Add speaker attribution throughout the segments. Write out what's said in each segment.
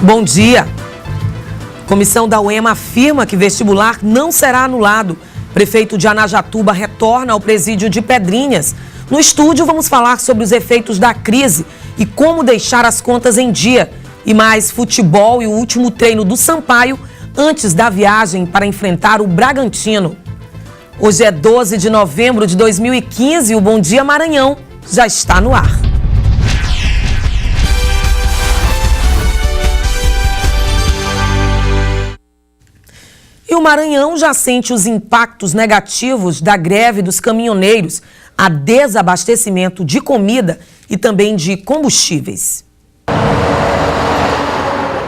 Speaker 1: Bom dia. Comissão da UEMA afirma que vestibular não será anulado. Prefeito de Anajatuba retorna ao presídio de Pedrinhas. No estúdio vamos falar sobre os efeitos da crise e como deixar as contas em dia. E mais futebol e o último treino do Sampaio antes da viagem para enfrentar o Bragantino. Hoje é 12 de novembro de 2015 e o Bom Dia Maranhão já está no ar. E o Maranhão já sente os impactos negativos da greve dos caminhoneiros, a desabastecimento de comida e também de combustíveis.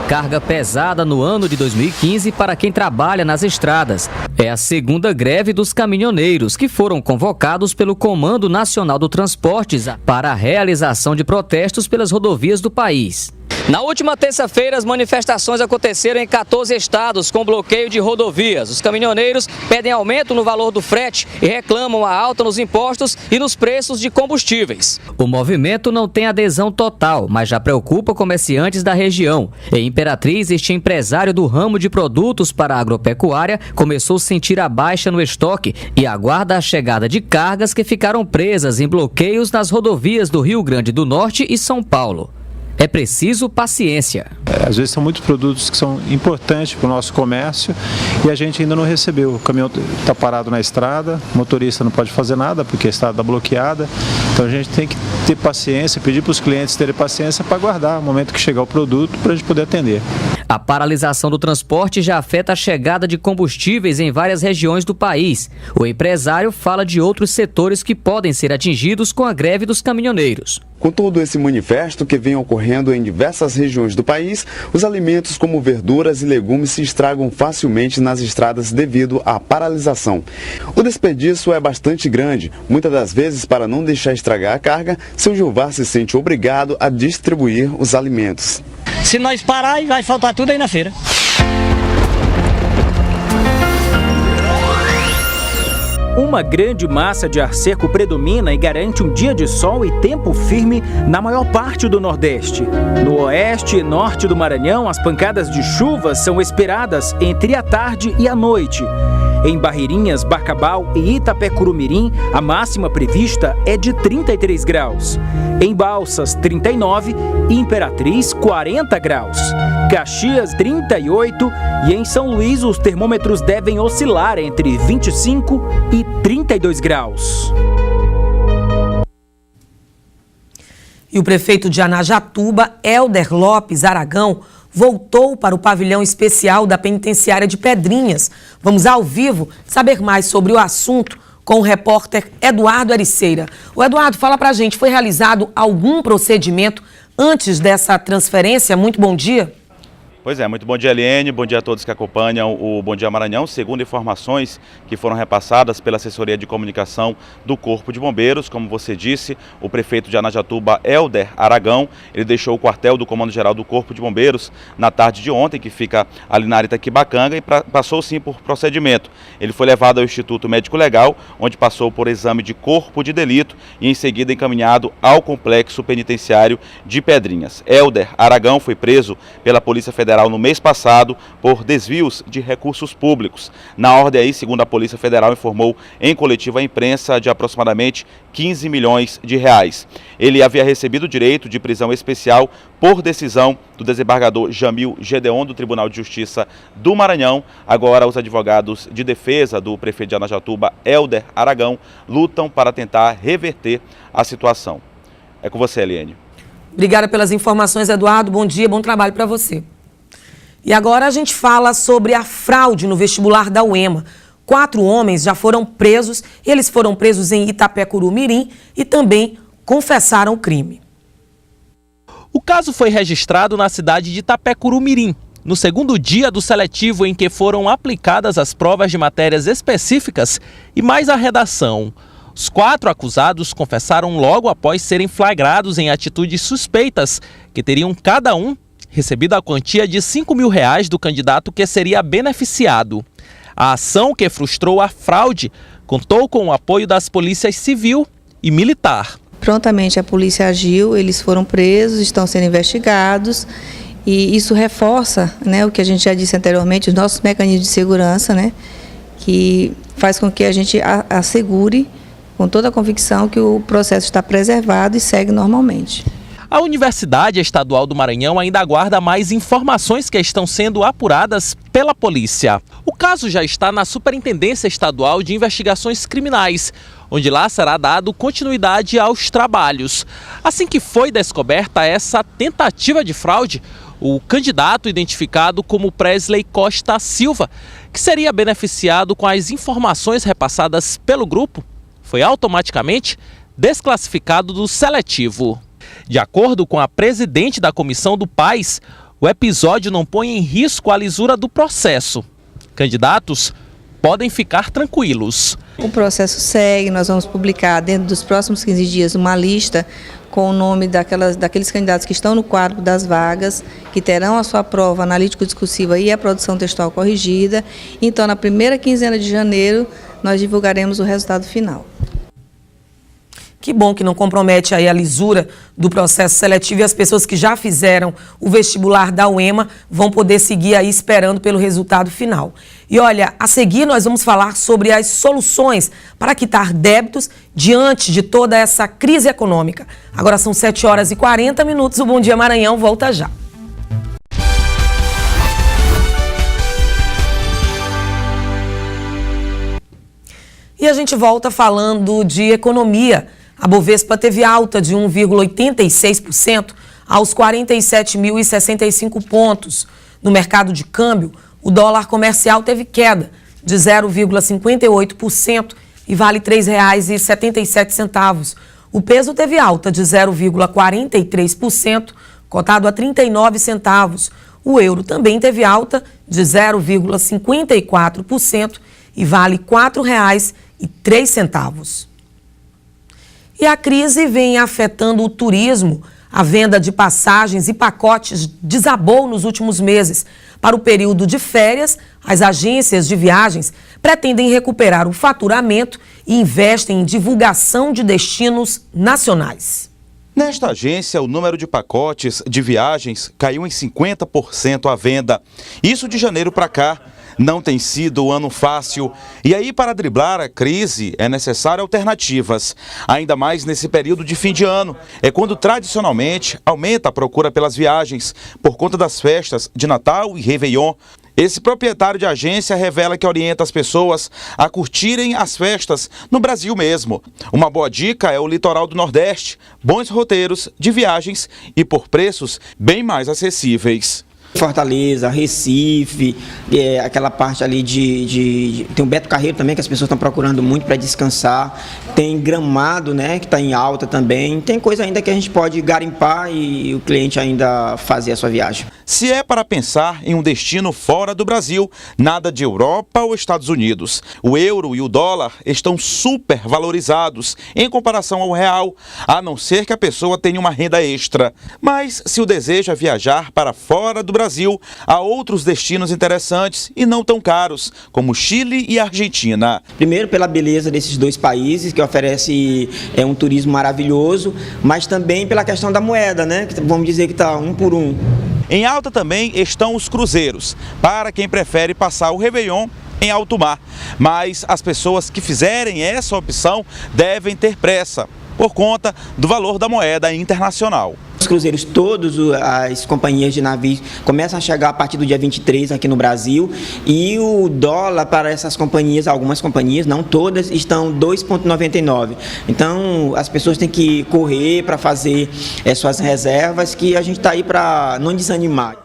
Speaker 2: Carga pesada no ano de 2015 para quem trabalha nas estradas. É a segunda greve dos caminhoneiros, que foram convocados pelo Comando Nacional do Transportes para a realização de protestos pelas rodovias do país. Na última terça-feira, as manifestações aconteceram em 14 estados com bloqueio de rodovias. Os caminhoneiros pedem aumento no valor do frete e reclamam a alta nos impostos e nos preços de combustíveis. O movimento não tem adesão total, mas já preocupa comerciantes da região. Em Imperatriz, este empresário do ramo de produtos para a agropecuária começou a sentir a baixa no estoque e aguarda a chegada de cargas que ficaram presas em bloqueios nas rodovias do Rio Grande do Norte e São Paulo. É preciso paciência.
Speaker 3: Às vezes são muitos produtos que são importantes para o nosso comércio e a gente ainda não recebeu. O caminhão está parado na estrada, o motorista não pode fazer nada porque a estrada está bloqueada. Então a gente tem que ter paciência, pedir para os clientes terem paciência para aguardar o momento que chegar o produto para a gente poder atender.
Speaker 2: A paralisação do transporte já afeta a chegada de combustíveis em várias regiões do país. O empresário fala de outros setores que podem ser atingidos com a greve dos caminhoneiros.
Speaker 4: Com todo esse manifesto que vem ocorrendo em diversas regiões do país, os alimentos como verduras e legumes se estragam facilmente nas estradas devido à paralisação. O desperdício é bastante grande. Muitas das vezes, para não deixar estragar a carga, seu Gilvar se sente obrigado a distribuir os alimentos.
Speaker 5: Se nós parar, vai faltar tudo aí na feira.
Speaker 6: Uma grande massa de ar seco predomina e garante um dia de sol e tempo firme na maior parte do Nordeste. No oeste e norte do Maranhão, as pancadas de chuva são esperadas entre a tarde e a noite. Em Barreirinhas, Barcabal e Itapé-Curumirim, a máxima prevista é de 33 graus. Em Balsas, 39 e Imperatriz, 40 graus. Caxias, 38 e em São Luís os termômetros devem oscilar entre 25 e 32 graus.
Speaker 1: E o prefeito de Anajatuba, Helder Lopes Aragão, voltou para o pavilhão especial da penitenciária de Pedrinhas. Vamos ao vivo saber mais sobre o assunto com o repórter Eduardo Ericeira. O Eduardo, fala pra gente, foi realizado algum procedimento antes dessa transferência? Muito bom dia.
Speaker 7: Pois é, muito bom dia, Eliane, bom dia a todos que acompanham o Bom Dia Maranhão. Segundo informações que foram repassadas pela assessoria de comunicação do Corpo de Bombeiros, como você disse, o prefeito de Anajatuba, Helder Aragão, ele deixou o quartel do Comando-Geral do Corpo de Bombeiros na tarde de ontem, que fica ali na área Itaquibacanga, e passou sim por procedimento. Ele foi levado ao Instituto Médico Legal, onde passou por exame de corpo de delito e em seguida encaminhado ao Complexo Penitenciário de Pedrinhas. Helder Aragão foi preso pela Polícia Federal no mês passado por desvios de recursos públicos. Na ordem aí, segundo a Polícia Federal informou em coletiva à imprensa, de aproximadamente 15 milhões de reais. Ele havia recebido direito de prisão especial por decisão do desembargador Jamil Gedeon do Tribunal de Justiça do Maranhão. Agora os advogados de defesa do prefeito de Anajatuba, Helder Aragão, lutam para tentar reverter a situação. É com você, Eliane.
Speaker 1: Obrigada pelas informações, Eduardo. Bom dia, bom trabalho para você. E agora a gente fala sobre a fraude no vestibular da UEMA. 4 homens já foram presos, eles foram presos em Itapé-Curumirim e também confessaram o crime.
Speaker 8: O caso foi registrado na cidade de Itapé-Curumirim, no segundo dia do seletivo em que foram aplicadas as provas de matérias específicas e mais a redação. Os 4 acusados confessaram logo após serem flagrados em atitudes suspeitas, que teriam cada um recebido a quantia de R$5 mil do candidato que seria beneficiado. A ação, que frustrou a fraude, contou com o apoio das polícias civil e militar.
Speaker 9: Prontamente a polícia agiu, eles foram presos, estão sendo investigados E isso reforça, né, o que a gente já disse anteriormente, os nossos mecanismos de segurança, né, que faz com que a gente assegure com toda a convicção que o processo está preservado e segue normalmente.
Speaker 8: A Universidade Estadual do Maranhão ainda aguarda mais informações que estão sendo apuradas pela polícia. O caso já está na Superintendência Estadual de Investigações Criminais, onde lá será dado continuidade aos trabalhos. Assim que foi descoberta essa tentativa de fraude, o candidato identificado como Presley Costa Silva, que seria beneficiado com as informações repassadas pelo grupo, foi automaticamente desclassificado do seletivo. De acordo com a presidente da comissão do PAS, o episódio não põe em risco a lisura do processo. Candidatos podem ficar tranquilos.
Speaker 9: O processo segue, nós vamos publicar dentro dos próximos 15 dias uma lista com o nome daqueles candidatos que estão no quadro das vagas, que terão a sua prova analítico-discursiva e a produção textual corrigida. Então, na primeira quinzena de janeiro, nós divulgaremos o resultado final.
Speaker 1: Que bom que não compromete aí a lisura do processo seletivo e as pessoas que já fizeram o vestibular da UEMA vão poder seguir aí esperando pelo resultado final. E olha, a seguir nós vamos falar sobre as soluções para quitar débitos diante de toda essa crise econômica. Agora são 7h40, o Bom Dia Maranhão volta já. E a gente volta falando de economia. A Bovespa teve alta de 1,86% aos 47.065 pontos. No mercado de câmbio, o dólar comercial teve queda de 0,58% e vale R$ 3,77. O peso teve alta de 0,43%, cotado a 39 centavos. O euro também teve alta de 0,54% e vale R$ 4,03. E a crise vem afetando o turismo. A venda de passagens e pacotes desabou nos últimos meses. Para o período de férias, as agências de viagens pretendem recuperar o faturamento e investem em divulgação de destinos nacionais.
Speaker 7: Nesta agência, o número de pacotes de viagens caiu em 50% à venda. Isso de janeiro para cá. Não tem sido um ano fácil. E aí, para driblar a crise, é necessário alternativas. Ainda mais nesse período de fim de ano. É quando, tradicionalmente, aumenta a procura pelas viagens, por conta das festas de Natal e Réveillon. Esse proprietário de agência revela que orienta as pessoas a curtirem as festas no Brasil mesmo. Uma boa dica é o litoral do Nordeste. Bons roteiros de viagens e por preços bem mais acessíveis.
Speaker 10: Fortaleza, Recife, aquela parte ali tem o Beto Carreiro também, que as pessoas estão procurando muito para descansar. Tem Gramado, né, que está em alta também. Tem coisa ainda que a gente pode garimpar e o cliente ainda fazer a sua viagem.
Speaker 7: Se é para pensar em um destino fora do Brasil, nada de Europa ou Estados Unidos. O euro e o dólar estão super valorizados em comparação ao real, a não ser que a pessoa tenha uma renda extra. Mas se o desejo é viajar para fora do Brasil, há outros destinos interessantes e não tão caros, como Chile e Argentina.
Speaker 10: Primeiro pela beleza desses dois países, que oferece um turismo maravilhoso, mas também pela questão da moeda, né? Que vamos dizer que está 1 por 1.
Speaker 7: Em alta também estão os cruzeiros, para quem prefere passar o Réveillon em alto mar. Mas as pessoas que fizerem essa opção devem ter pressa, por conta do valor da moeda internacional.
Speaker 10: Os cruzeiros, todas as companhias de navios começam a chegar a partir do dia 23 aqui no Brasil, e o dólar para essas companhias, algumas companhias, não todas, estão 2,99. Então as pessoas têm que correr para fazer suas reservas, que a gente está aí para não desanimar.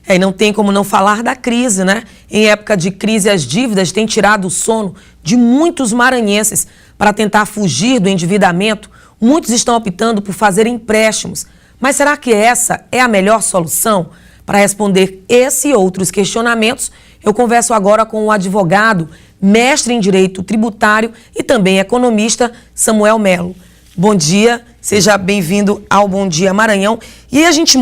Speaker 1: E não tem como não falar da crise, né? Em época de crise, as dívidas têm tirado o sono de muitos maranhenses. Para tentar fugir do endividamento, muitos estão optando por fazer empréstimos. Mas será que essa é a melhor solução? Para responder esse e outros questionamentos, eu converso agora com o advogado, mestre em Direito Tributário e também economista, Samuel Melo. Bom dia, seja bem-vindo ao Bom Dia Maranhão. E aí a gente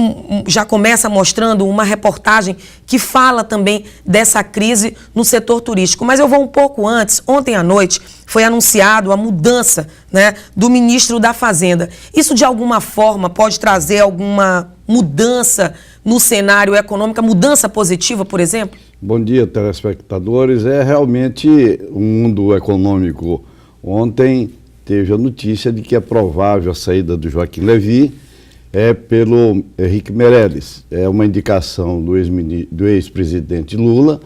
Speaker 1: já começa mostrando uma reportagem que fala também dessa crise no setor turístico. Mas eu vou um pouco antes. Ontem à noite foi anunciado a mudança, né, do ministro da Fazenda. Isso de alguma forma pode trazer alguma mudança no cenário econômico, mudança positiva, por exemplo?
Speaker 11: Bom dia, telespectadores. É realmente o mundo econômico. Ontem teve a notícia de que é provável a saída do Joaquim Levy pelo Henrique Meirelles. É uma indicação do ex-presidente Lula,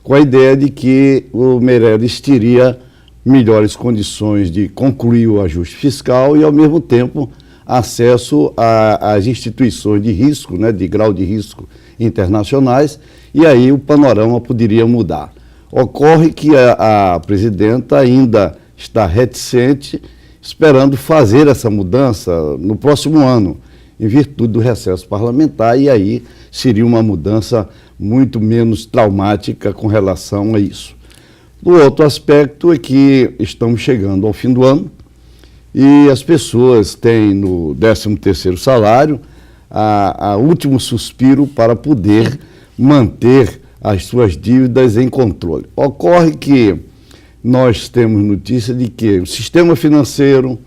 Speaker 11: com a ideia de que o Meirelles teria melhores condições de concluir o ajuste fiscal e, ao mesmo tempo, acesso às instituições de risco, né, de grau de risco internacionais, e aí o panorama poderia mudar. Ocorre que a presidenta ainda está reticente, esperando fazer essa mudança no próximo ano, em virtude do recesso parlamentar, e aí seria uma mudança muito menos traumática com relação a isso. O outro aspecto é que estamos chegando ao fim do ano e as pessoas têm no 13º salário o último suspiro para poder manter as suas dívidas em controle. Ocorre que nós temos notícia de que o sistema financeiro,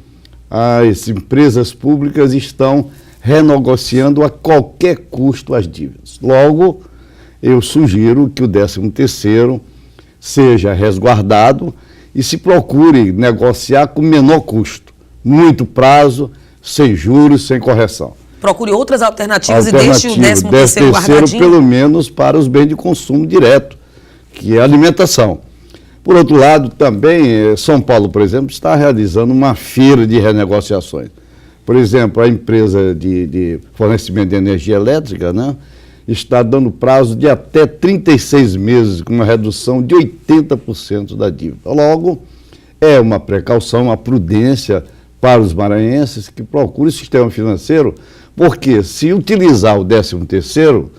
Speaker 11: as empresas públicas estão renegociando a qualquer custo as dívidas. Logo, eu sugiro que o 13º seja resguardado e se procure negociar com menor custo, muito prazo, sem juros, sem correção.
Speaker 1: Procure outras alternativas e deixe o 13º guardadinho?
Speaker 11: Pelo menos para os bens de consumo direto, que é a alimentação. Por outro lado, também, São Paulo, por exemplo, está realizando uma feira de renegociações. Por exemplo, a empresa de fornecimento de energia elétrica, né, está dando prazo de até 36 meses, com uma redução de 80% da dívida. Logo, é uma precaução, uma prudência para os maranhenses que procurem o sistema financeiro, porque se utilizar o 13º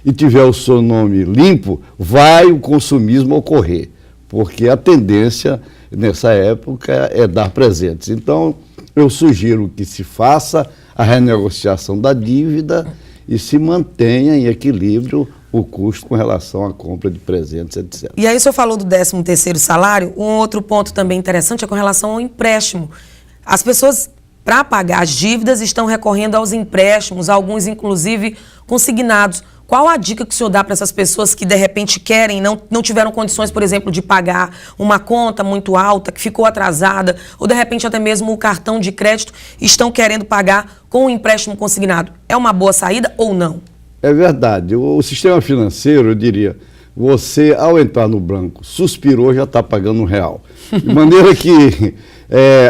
Speaker 11: e tiver o seu nome limpo, vai o consumismo ocorrer, porque a tendência nessa época é dar presentes. Então, eu sugiro que se faça a renegociação da dívida e se mantenha em equilíbrio o custo com relação à compra de presentes, etc.
Speaker 1: E aí o senhor falou do 13º salário, um outro ponto também interessante é com relação ao empréstimo. As pessoas, para pagar as dívidas, estão recorrendo aos empréstimos, alguns inclusive consignados. Qual a dica que o senhor dá para essas pessoas que de repente querem, não tiveram condições, por exemplo, de pagar uma conta muito alta, que ficou atrasada, ou de repente até mesmo o cartão de crédito, estão querendo pagar com o empréstimo consignado? É uma boa saída ou não?
Speaker 11: É verdade. O sistema financeiro, eu diria, você ao entrar no banco, suspirou, já está pagando R$1. De maneira que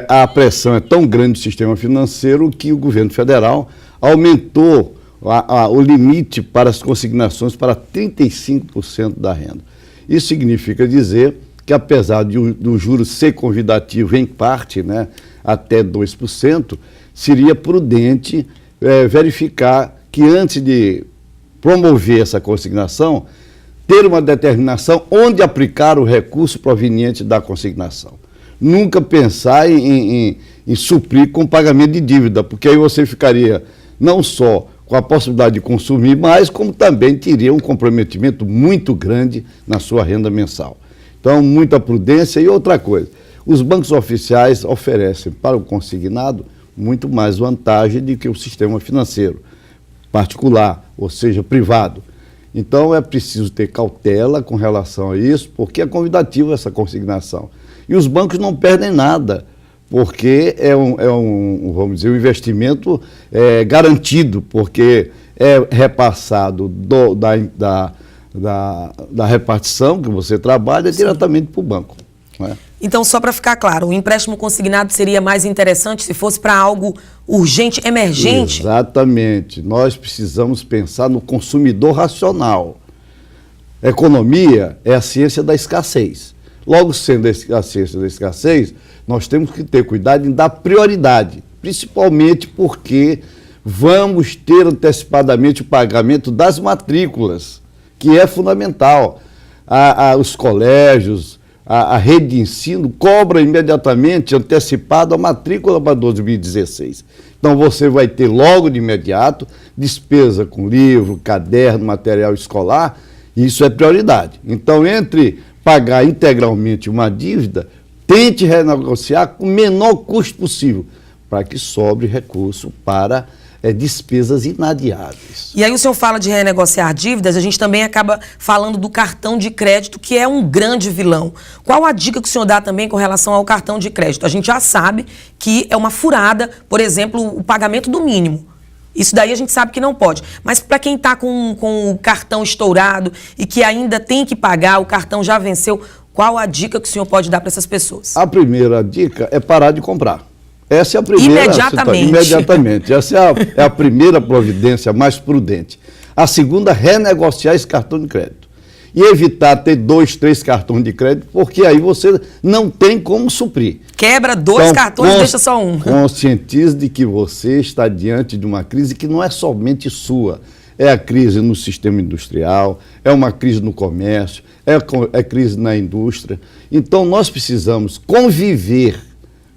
Speaker 11: a pressão é tão grande do sistema financeiro que o governo federal aumentou o limite para as consignações para 35% da renda. Isso significa dizer que, apesar do juros ser convidativo em parte, né, até 2%, seria prudente verificar que antes de promover essa consignação, ter uma determinação onde aplicar o recurso proveniente da consignação. Nunca pensar em suprir com pagamento de dívida, porque aí você ficaria não só com a possibilidade de consumir mais, como também teria um comprometimento muito grande na sua renda mensal. Então, muita prudência. E outra coisa, os bancos oficiais oferecem para o consignado muito mais vantagem do que o sistema financeiro particular, ou seja, privado. Então, é preciso ter cautela com relação a isso, porque é convidativo essa consignação. E os bancos não perdem nada, porque vamos dizer, um investimento garantido, porque é repassado da repartição que você trabalha diretamente para o banco. Não é?
Speaker 1: Então, só para ficar claro, o empréstimo consignado seria mais interessante se fosse para algo urgente, emergente?
Speaker 11: Exatamente. Nós precisamos pensar no consumidor racional. Economia é a ciência da escassez. Logo, sendo a ciência da escassez, nós temos que ter cuidado em dar prioridade, principalmente porque vamos ter antecipadamente o pagamento das matrículas, que é fundamental. Os colégios, a rede de ensino cobra imediatamente, antecipado, a matrícula para 2016. Então você vai ter logo de imediato despesa com livro, caderno, material escolar, e isso é prioridade. Então, entre pagar integralmente uma dívida, tente renegociar com o menor custo possível, para que sobre recurso para despesas inadiáveis.
Speaker 1: E aí o senhor fala de renegociar dívidas, a gente também acaba falando do cartão de crédito, que é um grande vilão. Qual a dica que o senhor dá também com relação ao cartão de crédito? A gente já sabe que é uma furada, por exemplo, o pagamento do mínimo. Isso daí a gente sabe que não pode. Mas para quem está com o cartão estourado e que ainda tem que pagar, o cartão já venceu, qual a dica que o senhor pode dar para essas pessoas?
Speaker 11: A primeira dica é parar de comprar. Essa é a primeira.
Speaker 1: Imediatamente.
Speaker 11: Imediatamente. Essa é a primeira providência mais prudente. A segunda, renegociar esse cartão de crédito. E evitar ter 2, 3 cartões de crédito, porque aí você não tem como suprir.
Speaker 1: Quebra 2 cartões e deixa só um.
Speaker 11: Conscientize de que você está diante de uma crise que não é somente sua. É a crise no sistema industrial, é uma crise no comércio, é crise na indústria. Então nós precisamos conviver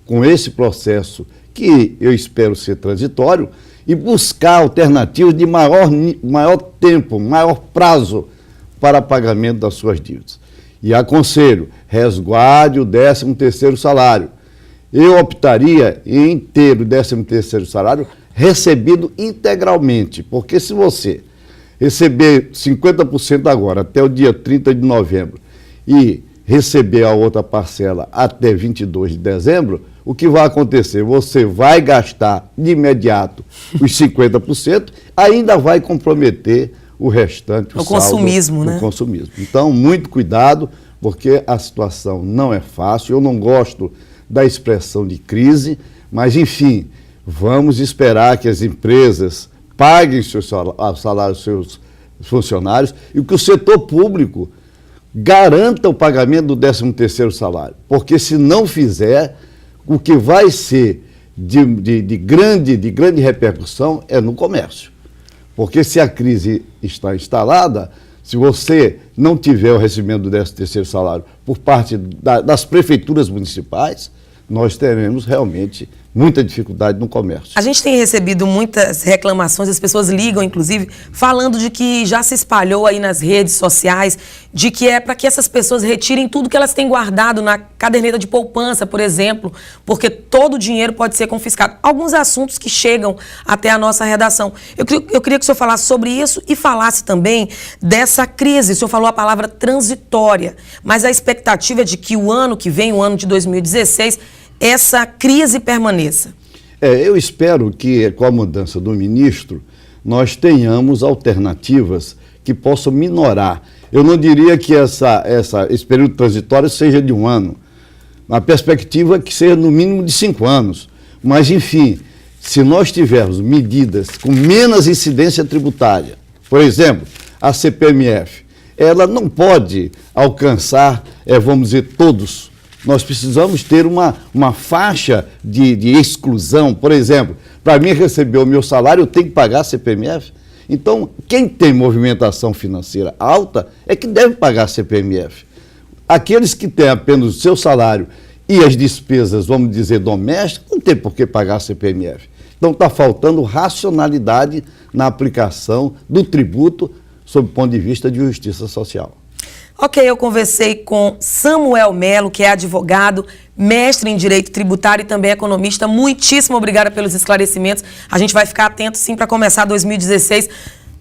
Speaker 11: com esse processo, que eu espero ser transitório, e buscar alternativas de maior tempo, maior prazo para pagamento das suas dívidas. E aconselho, resguarde o 13º salário. Eu optaria em ter o 13º salário recebido integralmente, porque se você receber 50% agora, até o dia 30 de novembro, e receber a outra parcela até 22 de dezembro, o que vai acontecer? Você vai gastar de imediato os 50%, ainda vai comprometer o restante, o
Speaker 1: consumismo, né?
Speaker 11: O consumismo. Então, muito cuidado, porque a situação não é fácil. Eu não gosto da expressão de crise, mas, enfim, vamos esperar que as empresas paguem o salário dos seus funcionários e que o setor público garanta o pagamento do 13º salário, porque se não fizer, o que vai ser de grande repercussão é no comércio. Porque se a crise está instalada, se você não tiver o recebimento do 13º salário por parte das prefeituras municipais, nós teremos realmente muita dificuldade no comércio.
Speaker 1: A gente tem recebido muitas reclamações, as pessoas ligam, inclusive, falando de que já se espalhou aí nas redes sociais, de que é para que essas pessoas retirem tudo que elas têm guardado na caderneta de poupança, por exemplo, porque todo o dinheiro pode ser confiscado. Alguns assuntos que chegam até a nossa redação. Eu queria que o senhor falasse sobre isso e falasse também dessa crise. O senhor falou a palavra transitória, mas a expectativa é de que o ano que vem, o ano de 2016, essa crise permaneça.
Speaker 11: Eu espero que, com a mudança do ministro, nós tenhamos alternativas que possam minorar. Eu não diria que esse período transitório seja de 1 ano. A perspectiva é que seja no mínimo de 5 anos. Mas, enfim, se nós tivermos medidas com menos incidência tributária, por exemplo, a CPMF, ela não pode alcançar, vamos dizer, todos. Nós precisamos ter uma faixa de exclusão. Por exemplo, para mim receber o meu salário, eu tenho que pagar a CPMF. Então, quem tem movimentação financeira alta é que deve pagar a CPMF. Aqueles que têm apenas o seu salário e as despesas, vamos dizer, domésticas, não tem por que pagar a CPMF. Então, está faltando racionalidade na aplicação do tributo sob o ponto de vista de justiça social.
Speaker 1: Ok, eu conversei com Samuel Melo, que é advogado, mestre em Direito Tributário e também economista. Muitíssimo obrigada pelos esclarecimentos. A gente vai ficar atento, sim, para começar 2016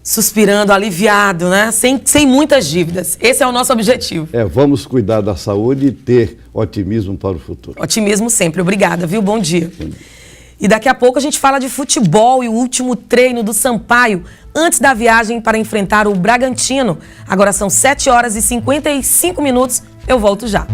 Speaker 1: suspirando, aliviado, né? Sem muitas dívidas. Esse é o nosso objetivo.
Speaker 11: Vamos cuidar da saúde e ter otimismo para o futuro.
Speaker 1: Otimismo sempre. Obrigada, viu? Bom dia. E daqui a pouco a gente fala de futebol e o último treino do Sampaio antes da viagem para enfrentar o Bragantino. Agora são 7 horas e 55 minutos. Eu volto já.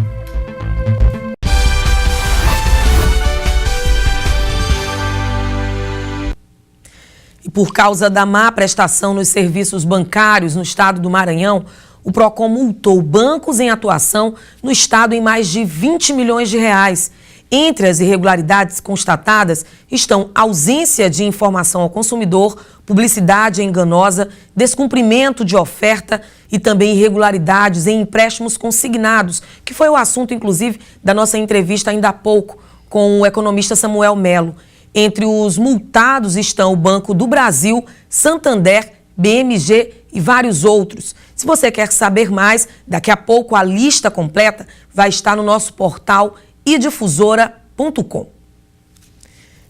Speaker 1: E por causa da má prestação nos serviços bancários no estado do Maranhão, o PROCON multou bancos em atuação no estado em mais de 20 milhões de reais. Entre as irregularidades constatadas estão ausência de informação ao consumidor publicidade enganosa, descumprimento de oferta e também irregularidades em empréstimos consignados, que foi o assunto, inclusive, da nossa entrevista ainda há pouco com o economista Samuel Melo. Entre os multados estão o Banco do Brasil, Santander, BMG e vários outros. Se você quer saber mais, daqui a pouco a lista completa vai estar no nosso portal idifusora.com.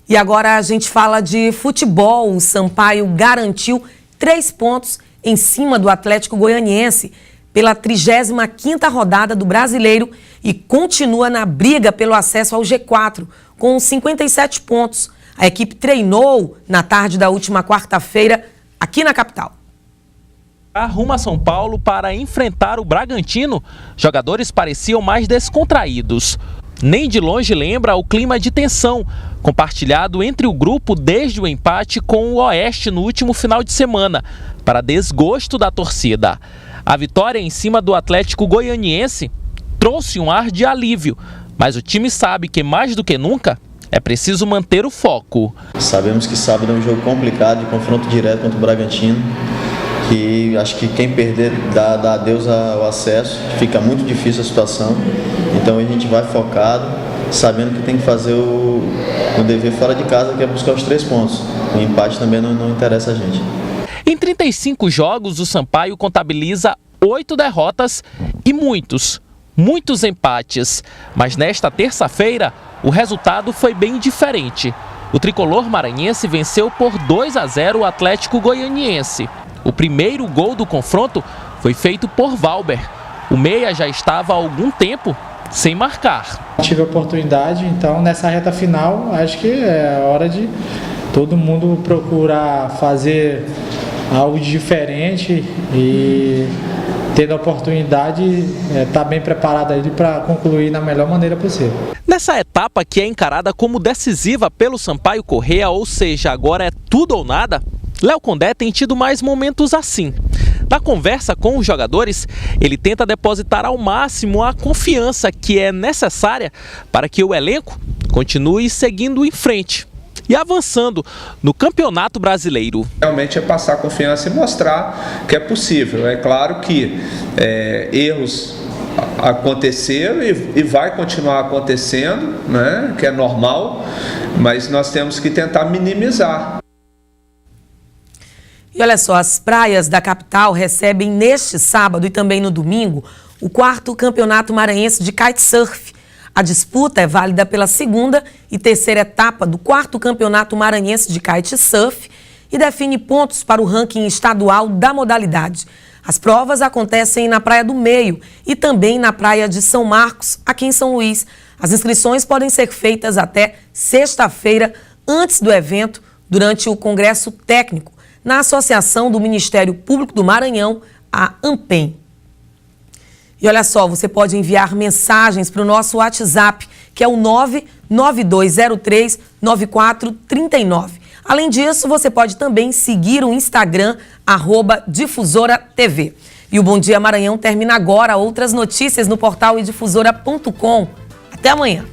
Speaker 1: E agora a gente fala de futebol. O Sampaio garantiu 3 pontos em cima do Atlético Goianiense pela 35ª rodada do Brasileiro e continua na briga pelo acesso ao G4 com 57 pontos. A equipe treinou na tarde da última quarta-feira aqui na capital.
Speaker 8: Rumo a São Paulo para enfrentar o Bragantino, jogadores pareciam mais descontraídos. Nem de longe lembra o clima de tensão compartilhado entre o grupo desde o empate com o Oeste no último final de semana, para desgosto da torcida. A vitória em cima do Atlético Goianiense trouxe um ar de alívio, mas o time sabe que mais do que nunca é preciso manter o foco.
Speaker 12: Sabemos que sábado é um jogo complicado, de confronto direto contra o Bragantino, que acho que quem perder dá adeus ao acesso, fica muito difícil a situação. Então a gente vai focado, sabendo que tem que fazer o dever fora de casa, que é buscar os 3 pontos. O empate também não interessa a gente.
Speaker 8: Em 35 jogos, o Sampaio contabiliza 8 derrotas e muitos empates. Mas nesta terça-feira, o resultado foi bem diferente. O tricolor maranhense venceu por 2-0 o Atlético Goianiense. O primeiro gol do confronto foi feito por Valber. O meia já estava há algum tempo sem marcar.
Speaker 13: Tive a oportunidade, então nessa reta final, acho que é hora de todo mundo procurar fazer algo diferente e tendo a oportunidade, estar bem preparado ali para concluir da melhor maneira possível.
Speaker 8: Nessa etapa que é encarada como decisiva pelo Sampaio Corrêa, ou seja, agora é tudo ou nada, Léo Condé tem tido mais momentos assim. Na conversa com os jogadores, ele tenta depositar ao máximo a confiança que é necessária para que o elenco continue seguindo em frente e avançando no Campeonato Brasileiro.
Speaker 14: Realmente é passar confiança e mostrar que é possível. É claro que erros aconteceram e vai continuar acontecendo, né? Que é normal, mas nós temos que tentar minimizar.
Speaker 1: E olha só, as praias da capital recebem neste sábado e também no domingo o 4º Campeonato Maranhense de Kitesurf. A disputa é válida pela 2ª e 3ª etapa do 4º Campeonato Maranhense de Kitesurf e define pontos para o ranking estadual da modalidade. As provas acontecem na Praia do Meio e também na Praia de São Marcos, aqui em São Luís. As inscrições podem ser feitas até sexta-feira, antes do evento, durante o Congresso Técnico, na Associação do Ministério Público do Maranhão, a AMPEM. E olha só, você pode enviar mensagens para o nosso WhatsApp, que é o 99203-9439. Além disso, você pode também seguir o Instagram, @DifusoraTV. E o Bom Dia Maranhão termina agora. Outras notícias no portal idifusora.com. Até amanhã.